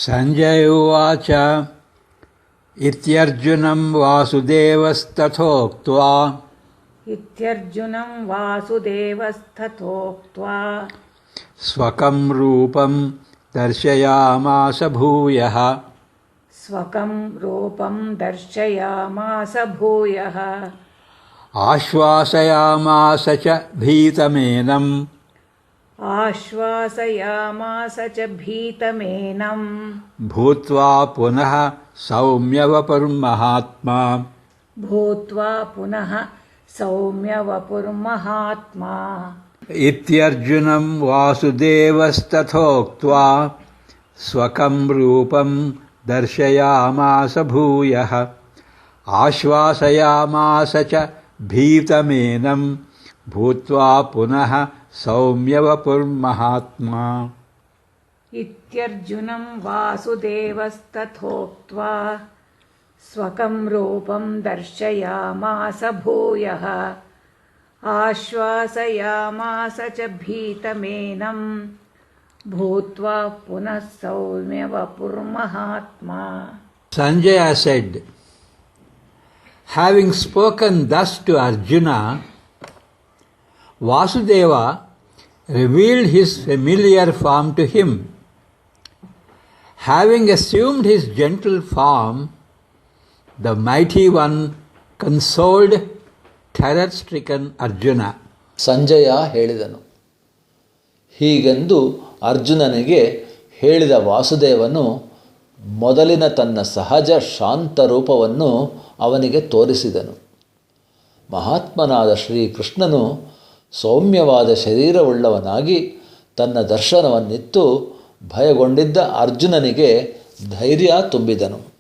ಸಂಜಯ ಉವಾಚ ಇತ್ಯರ್ಜುನಂ ವಾಸುದೇವಸ್ತಥೋಕ್ತ್ವಾ ಸ್ವಕಂ ರೂಪಂ ದರ್ಶಯಾಮಾಸ ಭೂಯಃ ಆಶ್ವಾಸಯಾಮಾಸ ಚ ಭೀತಮೇನಂ ಭೂತ್ವಾ ಪುನಃ ಸೌಮ್ಯವಪುರ್ಮಹಾತ್ಮಾ ಇತ್ಯರ್ಜುನಂ ವಾಸುದೇವಸ್ತಥೋಕ್ತ್ವಾ ಸ್ವಕಂ ರೂಪಂ ದರ್ಶಯಾಮಾಸ ಭೂಯಃ ಆಶ್ವಾಸಯಾಮಾಸ ಚ ಭೀತಮೇನಂ ಭೂತ್ವಾ ಪುನಃ ಸೌಮ್ಯವಪುರ್ಮಹಾತ್ಮಾ ಇತ್ಯರ್ಜುನಂ ವಾಸುದೇವಸ್ತಥೋಕ್ತ್ವಾ ಸ್ವಕಂ ರೂಪಂ ದರ್ಶಯಾಮಾಸ ಭೂಯಃ ಆಶ್ವಾಸಯಾಮಾಸ ಚ ಭೀತಮೇನಂ ಭೂತ್ವಾ ಪುನಃ ಸೌಮ್ಯವಪುರ್ಮಹಾತ್ಮಾ. Sanjaya said, having spoken thus to Arjuna, Vasudeva revealed his familiar form to him. Having assumed his gentle form, the mighty one consoled terror-stricken Arjuna. Sanjay ಹೇಳಿದನು. ಹೀಗೆಂದು ಅರ್ಜುನನಿಗೆ ಹೇಳಿದ ವಾಸುದೇವನು ಮೊದಲಿನ ತನ್ನ ಸಹಜ ಶಾಂತ ರೂಪವನ್ನು ಅವನಿಗೆ ತೋರಿಸಿದನು. ಮಹಾತ್ಮನಾದ ಶ್ರೀಕೃಷ್ಣನು ಸೌಮ್ಯವಾದ ಶರೀರವುಳ್ಳವನಾಗಿ ತನ್ನ ದರ್ಶನವನ್ನಿತ್ತು ಭಯಗೊಂಡಿದ್ದ ಅರ್ಜುನನಿಗೆ ಧೈರ್ಯ ತುಂಬಿದನು.